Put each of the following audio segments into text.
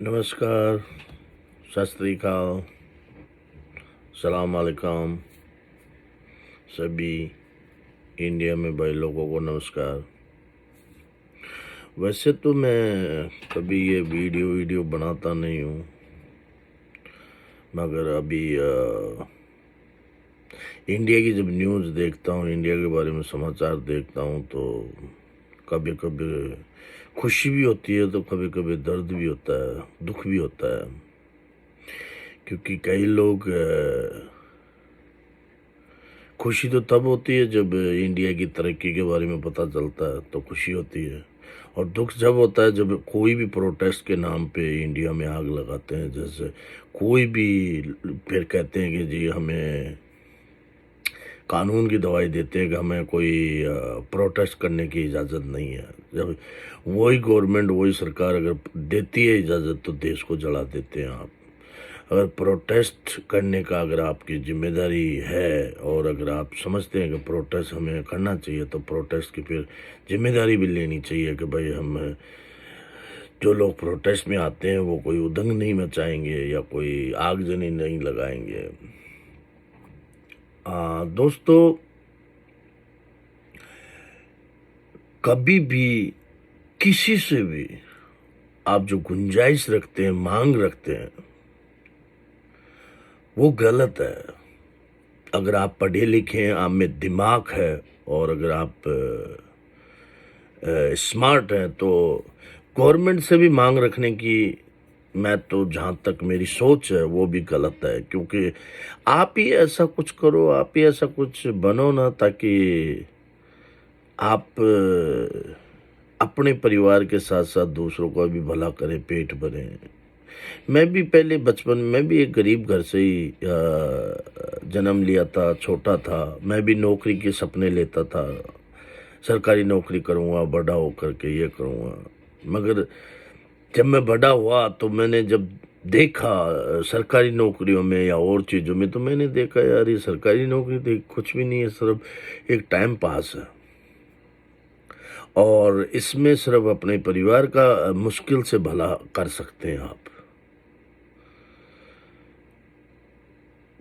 नमस्कार, सत श्री अकाल, सलाम अलैकुम सभी इंडिया में भाई लोगों को नमस्कार। वैसे तो मैं कभी ये वीडियो बनाता नहीं हूँ, मगर अभी इंडिया की जब न्यूज़ देखता हूँ, इंडिया के बारे में समाचार देखता हूँ तो कभी कभी खुशी भी होती है तो कभी कभी दर्द भी होता है, दुख भी होता है। क्योंकि कई लोग खुशी तो तब होती है जब इंडिया की तरक्की के बारे में पता चलता है तो खुशी होती है, और दुख जब होता है जब कोई भी प्रोटेस्ट के नाम पे इंडिया में आग लगाते हैं। जैसे कोई भी फिर कहते हैं कि जी हमें कानून की दवाई देते हैं कि हमें कोई प्रोटेस्ट करने की इजाज़त नहीं है। जब वही गवर्नमेंट, वही सरकार अगर देती है इजाज़त तो देश को जला देते हैं आप। अगर प्रोटेस्ट करने का अगर आपकी जिम्मेदारी है और अगर आप समझते हैं कि प्रोटेस्ट हमें करना चाहिए तो प्रोटेस्ट की फिर जिम्मेदारी भी लेनी चाहिए कि भाई हम जो लोग प्रोटेस्ट में आते हैं वो कोई उदंग नहीं मचाएंगे या कोई आगजनी नहीं लगाएंगे। दोस्तों, कभी भी किसी से भी आप जो गुंजाइश रखते हैं, मांग रखते हैं, वो गलत है। अगर आप पढ़े लिखे हैं, आप में दिमाग है और अगर आप स्मार्ट हैं तो गवर्नमेंट से भी मांग रखने की, मैं तो जहाँ तक मेरी सोच है वो भी गलत है। क्योंकि आप ही ऐसा कुछ करो, आप ही ऐसा कुछ बनो ना ताकि आप अपने परिवार के साथ साथ दूसरों का भी भला करें, पेट भरें। मैं भी पहले बचपन में भी एक गरीब घर से ही जन्म लिया था, छोटा था। मैं भी नौकरी के सपने लेता था, सरकारी नौकरी करूँगा, बड़ा होकर के ये करूँगा। मगर जब मैं बड़ा हुआ तो मैंने जब देखा सरकारी नौकरियों में या और चीज़ों में, तो मैंने देखा यार ये सरकारी नौकरी तो कुछ भी नहीं है, सिर्फ एक टाइम पास है और इसमें सिर्फ अपने परिवार का मुश्किल से भला कर सकते हैं आप।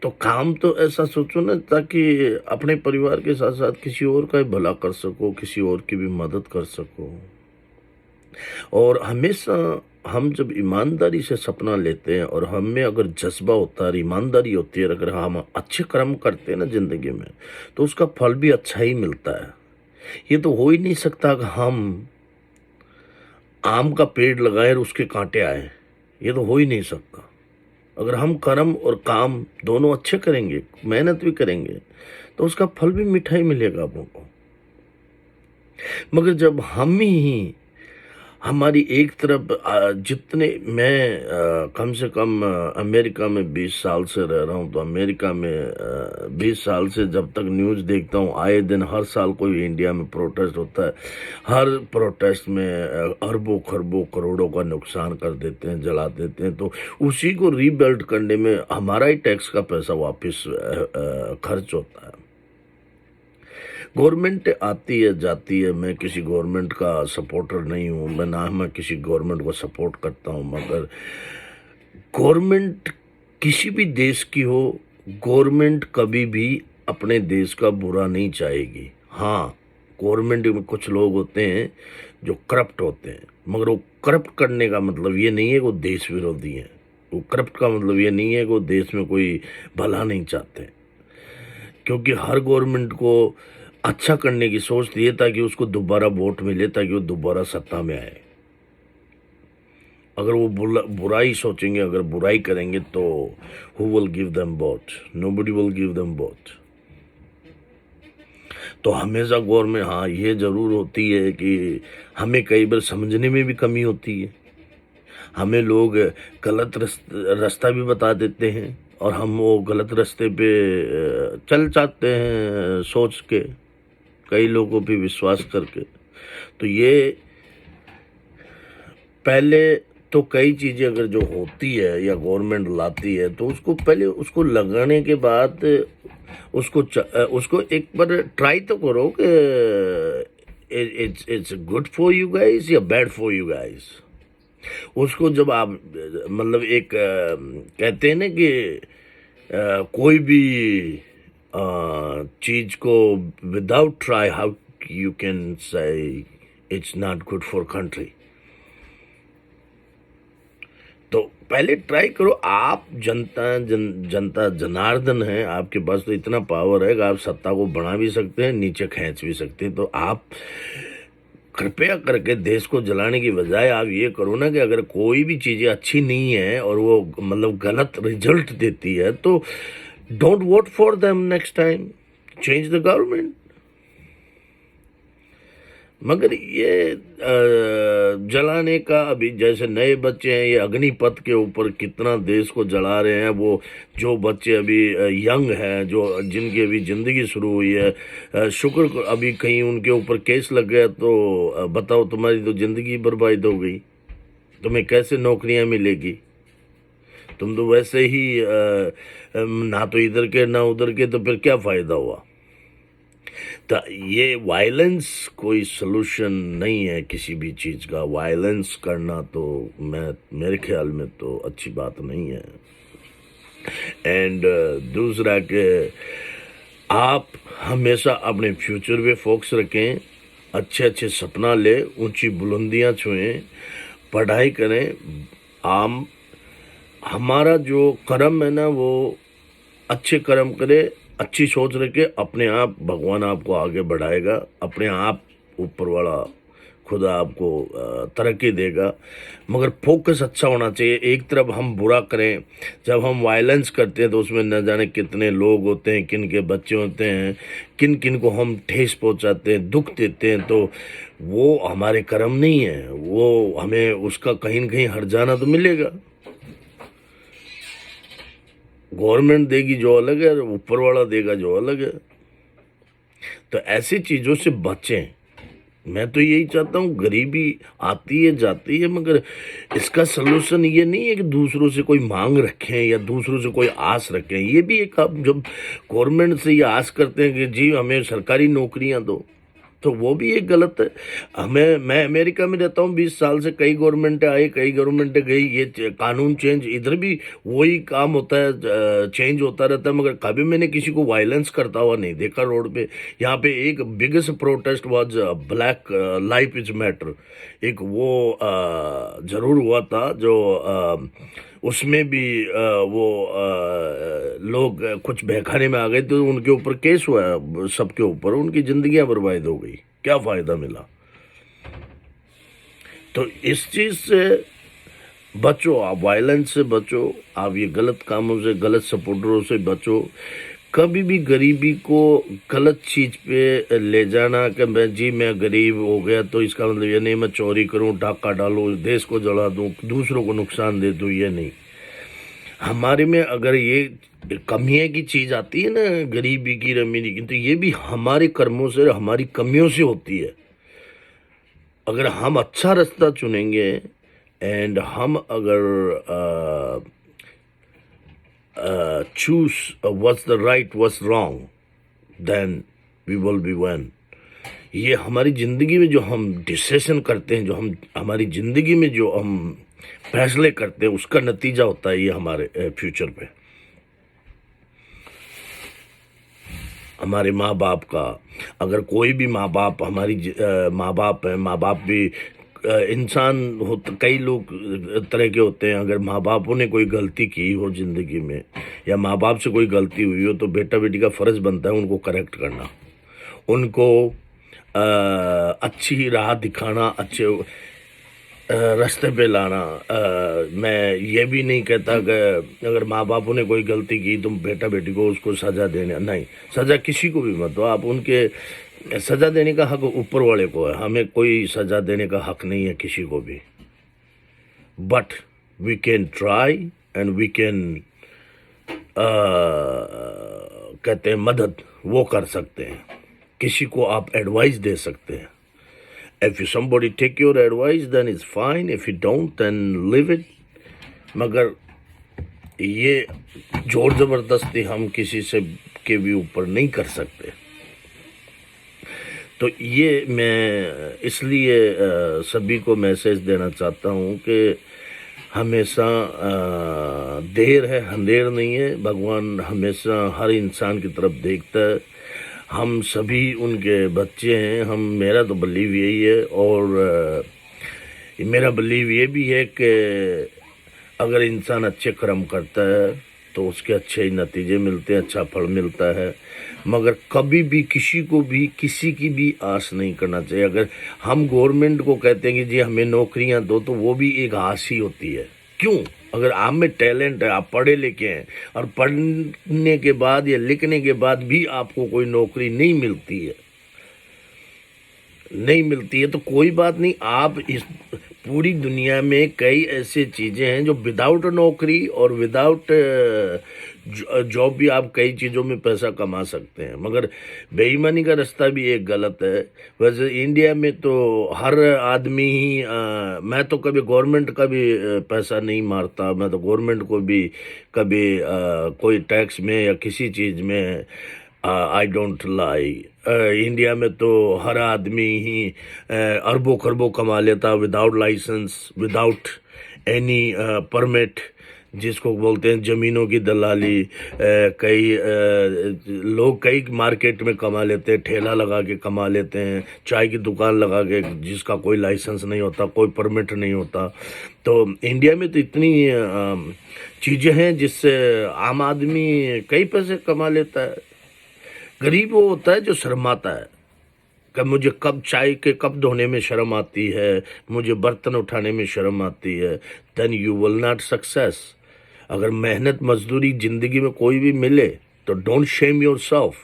तो काम तो ऐसा सोचो ना ताकि अपने परिवार के साथ साथ किसी और का भी भला कर सको, किसी और की भी मदद कर सको। और हमेशा हम जब ईमानदारी से सपना लेते हैं और हम में अगर जज्बा होता है, ईमानदारी होती है, अगर हम अच्छे कर्म करते हैं ना ज़िंदगी में तो उसका फल भी अच्छा ही मिलता है। ये तो हो ही नहीं सकता कि हम आम का पेड़ लगाएं और उसके कांटे आए, ये तो हो ही नहीं सकता। अगर हम कर्म और काम दोनों अच्छे करेंगे, मेहनत भी करेंगे तो उसका फल भी मीठा ही मिलेगा आप को। मगर जब हम ही हमारी एक तरफ जितने मैं कम से कम अमेरिका में 20 साल से रह रहा हूँ, तो अमेरिका में 20 साल से जब तक न्यूज़ देखता हूँ, आए दिन हर साल कोई इंडिया में प्रोटेस्ट होता है। हर प्रोटेस्ट में अरबों खरबों करोड़ों का नुकसान कर देते हैं, जला देते हैं। तो उसी को रीबिल्ड करने में हमारा ही टैक्स का पैसा वापस खर्च होता है। गवर्नमेंट आती है जाती है, मैं किसी गवर्नमेंट का सपोर्टर नहीं हूँ, मैं किसी गवर्नमेंट को सपोर्ट करता हूँ। मगर गवर्नमेंट किसी भी देश की हो, गवर्नमेंट कभी भी अपने देश का बुरा नहीं चाहेगी। हाँ, गवर्नमेंट में कुछ लोग होते हैं जो करप्ट होते हैं, मगर वो करप्ट करने का मतलब ये नहीं है कि वो देश विरोधी हैं। वो करप्ट का मतलब ये नहीं है कि वो देश में कोई भला नहीं चाहते। क्योंकि हर गवर्नमेंट को अच्छा करने की सोचती है ताकि उसको दोबारा वोट मिले, ताकि वो दोबारा सत्ता में आए। अगर वो बुराई सोचेंगे, अगर बुराई करेंगे तो who will give them vote? Nobody will give them vote. तो हमेशा गवर्नमेंट, हाँ ये जरूर होती है कि हमें कई बार समझने में भी कमी होती है। हमें लोग गलत रास्ता भी बता देते हैं और हम वो गलत रास्ते पे चल जाते हैं सोच के, कई लोगों पे विश्वास करके। तो ये पहले तो कई चीज़ें अगर जो होती है या गवर्नमेंट लाती है तो उसको पहले उसको लगाने के बाद उसको एक बार ट्राई तो करो कि it's good for you guys या बैड फॉर यू गाइस। उसको जब आप मतलब एक कहते हैं ना कि कोई भी चीज को without try how you can say it's not good for country. तो पहले ट्राई करो। आप जनता जनार्दन है, आपके पास तो इतना पावर है कि आप सत्ता को बढ़ा भी सकते हैं, नीचे खींच भी सकते हैं। तो आप कृपया करके देश को जलाने की बजाय आप ये करो ना कि अगर कोई भी चीज़ें अच्छी नहीं है और वो मतलब गलत रिजल्ट देती है तो don't vote for them next time, change the government. मगर ये जलाने का अभी जैसे नए बच्चे हैं, ये अग्निपथ के ऊपर कितना देश को जला रहे हैं। वो जो बच्चे अभी यंग हैं, जो जिनकी अभी ज़िंदगी शुरू हुई है, शुक्र अभी कहीं उनके ऊपर केस लग गया तो बताओ तुम्हारी तो ज़िंदगी बर्बाद हो गई, तुम्हें कैसे नौकरियां मिलेगी? तुम तो वैसे ही ना तो इधर के ना उधर के, तो फिर क्या फ़ायदा हुआ? तो ये वायलेंस कोई सलूशन नहीं है किसी भी चीज़ का। वायलेंस करना तो मेरे ख्याल में तो अच्छी बात नहीं है। एंड दूसरा कि आप हमेशा अपने फ्यूचर पे फोकस रखें, अच्छे अच्छे सपना ले, ऊंची बुलंदियां छुएं, पढ़ाई करें। आम हमारा जो कर्म है ना वो अच्छे कर्म करे, अच्छी सोच रखे, अपने आप भगवान आपको आगे बढ़ाएगा, अपने आप ऊपर वाला खुदा आपको तरक्की देगा। मगर फोकस अच्छा होना चाहिए। एक तरफ हम बुरा करें, जब हम वायलेंस करते हैं तो उसमें न जाने कितने लोग होते हैं, किन के बच्चे होते हैं, किन किन को हम ठेस पहुंचाते हैं, दुख देते हैं। तो वो हमारे कर्म नहीं है, वो हमें उसका कहीं न कहीं हर्जाना तो मिलेगा। गवर्नमेंट देगी जो अलग है, ऊपर वाला देगा जो अलग है। तो ऐसी चीज़ों से बचें। मैं तो यही चाहता हूँ, गरीबी आती है जाती है, मगर इसका सलूशन ये नहीं है कि दूसरों से कोई मांग रखें या दूसरों से कोई आस रखें। ये भी एक, आप जब गवर्नमेंट से ये आस करते हैं कि जी हमें सरकारी नौकरियाँ दो, तो वो भी एक गलत है। मैं अमेरिका में रहता हूँ, 20 साल से कई गवर्नमेंट आई, कई गवर्नमेंट गई, ये कानून चेंज, इधर भी वही काम होता है, चेंज होता रहता है, मगर कभी मैंने किसी को वायलेंस करता हुआ नहीं देखा रोड पे। यहाँ पे एक biggest protest was black life is matter, एक वो जरूर हुआ था जो उसमें भी वो लोग कुछ बहकाने में आ गए तो उनके ऊपर केस हुआ, सबके ऊपर, उनकी जिंदगियां बर्बाद हो गई, क्या फायदा मिला? तो इस चीज से बचो, आप वायलेंस से बचो, आप ये गलत कामों से, गलत सपोर्टरों से बचो। कभी भी गरीबी को गलत चीज पे ले जाना कि मैं गरीब हो गया तो इसका मतलब ये नहीं मैं चोरी करूं, डाका डालूं, देश को जला दूं, दूसरों को नुकसान दे दूं, ये नहीं। हमारे में अगर ये कमियां की चीज आती है ना, गरीबी की, अमीरी की, तो ये भी हमारे कर्मों से, हमारी कमियों से होती है। अगर हम अच्छा रास्ता चुनेंगे एंड हम अगर choose what's the right, what's wrong, then we will be one. ये हमारी ज़िंदगी में जो हम डिसीजन करते हैं, जो हम हमारी ज़िंदगी में जो हम फैसले करते हैं, उसका नतीजा होता है ये हमारे फ्यूचर पे। हमारे माँ बाप का, अगर कोई भी माँ बाप, हमारी माँ बाप है, माँ बाप भी इंसान होते, कई लोग तरह के होते हैं। अगर माँ बापों ने कोई गलती की हो ज़िंदगी में या माँ बाप से कोई गलती हुई हो तो बेटा बेटी का फ़र्ज़ बनता है उनको करेक्ट करना, उनको अच्छी राह दिखाना, अच्छे रास्ते पे लाना। मैं ये भी नहीं कहता कि अगर माँ बापों ने कोई गलती की तुम बेटा बेटी को उसको सज़ा देना, नहीं, सज़ा किसी को भी मत दो आप। उनके सज़ा देने का हक ऊपर वाले को है, हमें कोई सज़ा देने का हक नहीं है किसी को भी। But we can try and we can कहते हैं मदद वो कर सकते हैं, किसी को आप एडवाइस दे सकते हैं। If somebody take your advice, then it's fine. If you don't, then leave it. मगर ये जोर ज़बरदस्ती हम किसी से के भी ऊपर नहीं कर सकते। तो ये मैं इसलिए सभी को मैसेज देना चाहता हूँ कि हमेशा देर है अंधेर नहीं है। भगवान हमेशा हर इंसान की तरफ देखता है। हम सभी उनके बच्चे हैं। मेरा तो बिलीव यही है, और मेरा बिलीव ये भी है कि अगर इंसान अच्छे कर्म करता है तो उसके अच्छे ही नतीजे मिलते हैं, अच्छा फल मिलता है। मगर कभी भी किसी को भी किसी की भी आस नहीं करना चाहिए। अगर हम गवर्नमेंट को कहते हैं कि जी हमें नौकरियां दो, तो वो भी एक आस ही होती है। क्यों? अगर आप में टैलेंट है, आप पढ़े लिखे हैं, और पढ़ने के बाद या लिखने के बाद भी आपको कोई नौकरी नहीं मिलती है तो कोई बात नहीं। आप इस पूरी दुनिया में कई ऐसे चीज़ें हैं जो विदाउट नौकरी और विदाउट जॉब भी आप कई चीज़ों में पैसा कमा सकते हैं। मगर बेईमानी का रास्ता भी एक गलत है। वैसे इंडिया में तो हर आदमी ही मैं तो कभी गवर्नमेंट का भी पैसा नहीं मारता। मैं तो गवर्नमेंट को भी कभी कोई टैक्स में या किसी चीज़ में आई डोंट लाई। इंडिया में तो हर आदमी ही अरबों खरबों कमा लेता without licence, without any permit, जिसको बोलते हैं ज़मीनों की दलाली। कई लोग कई मार्केट में कमा लेते हैं, ठेला लगा के कमा लेते हैं, चाय की दुकान लगा के, जिसका कोई लाइसेंस नहीं होता, कोई परमिट नहीं होता। तो इंडिया में तो इतनी चीज़ें हैं जिससे आम आदमी कई पैसे कमा लेता है। गरीब वो होता है जो शर्माता है कि मुझे कब चाय के कप धोने में शर्म आती है, मुझे बर्तन उठाने में शर्म आती है। Then you will not success. अगर मेहनत मजदूरी जिंदगी में कोई भी मिले तो डोंट शेम योरसेल्फ।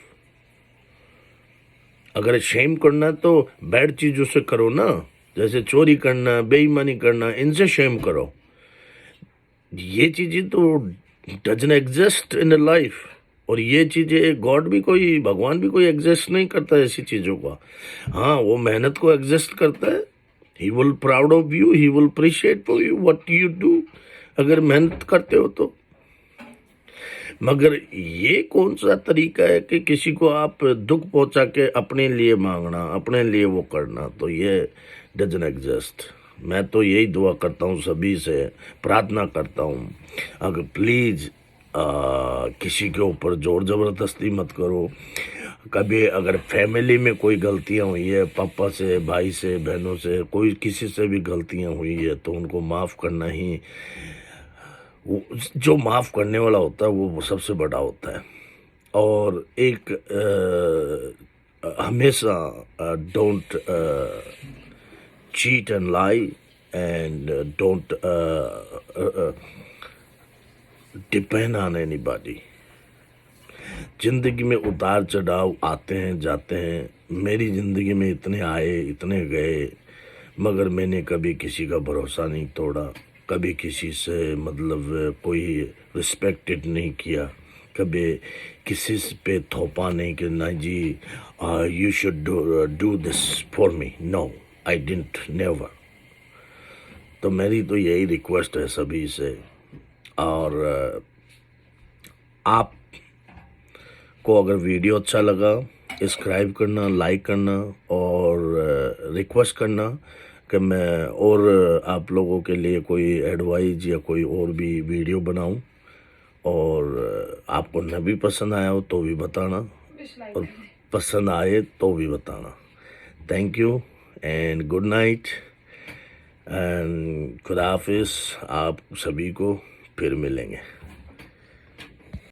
अगर शेम करना तो बैड चीज़ों से करो ना, जैसे चोरी करना, बेईमानी करना, इनसे शेम करो। ये चीज़ें तो डजन एग्जिस्ट इन लाइफ। और ये चीज़ें गॉड भी कोई, भगवान भी कोई एग्जिस्ट नहीं करता ऐसी चीज़ों का। हाँ, वो मेहनत को एग्जिस्ट करता है। He will proud of you, he will appreciate for you what you do, अगर मेहनत करते हो तो। मगर ये कौन सा तरीका है कि किसी को आप दुख पहुंचा के अपने लिए मांगना, अपने लिए वो करना, तो ये डजन एग्जिस्ट। मैं तो यही दुआ करता हूँ, सभी से प्रार्थना करता हूँ, अगर प्लीज़ किसी के ऊपर जोर ज़बरदस्ती मत करो। कभी अगर फैमिली में कोई गलतियाँ हुई है, पापा से, भाई से, बहनों से, कोई किसी से भी गलतियाँ हुई है, तो उनको माफ़ करना ही, जो माफ़ करने वाला होता है वो सबसे बड़ा होता है। और एक हमेशा don't cheat and lie, and don't depend on anybody। जिंदगी में उतार चढ़ाव आते हैं जाते हैं। मेरी ज़िंदगी में इतने आए इतने गए, मगर मैंने कभी किसी का भरोसा नहीं तोड़ा, कभी किसी से मतलब कोई रिस्पेक्टेड नहीं किया, कभी किसी पे थोपा नहीं कि ना जी you should do this for me. No, I didn't, never. तो मेरी तो यही रिक्वेस्ट है सभी से। और आप को अगर वीडियो अच्छा लगा, सब्सक्राइब करना, लाइक करना, और रिक्वेस्ट करना कि मैं और आप लोगों के लिए कोई एडवाइस या कोई और भी वीडियो बनाऊं। और आपको न भी पसंद आया हो तो भी बताना, और पसंद आए तो भी बताना। Thank you and good night and खुदा हाफिज़। आप सभी को फिर मिलेंगे।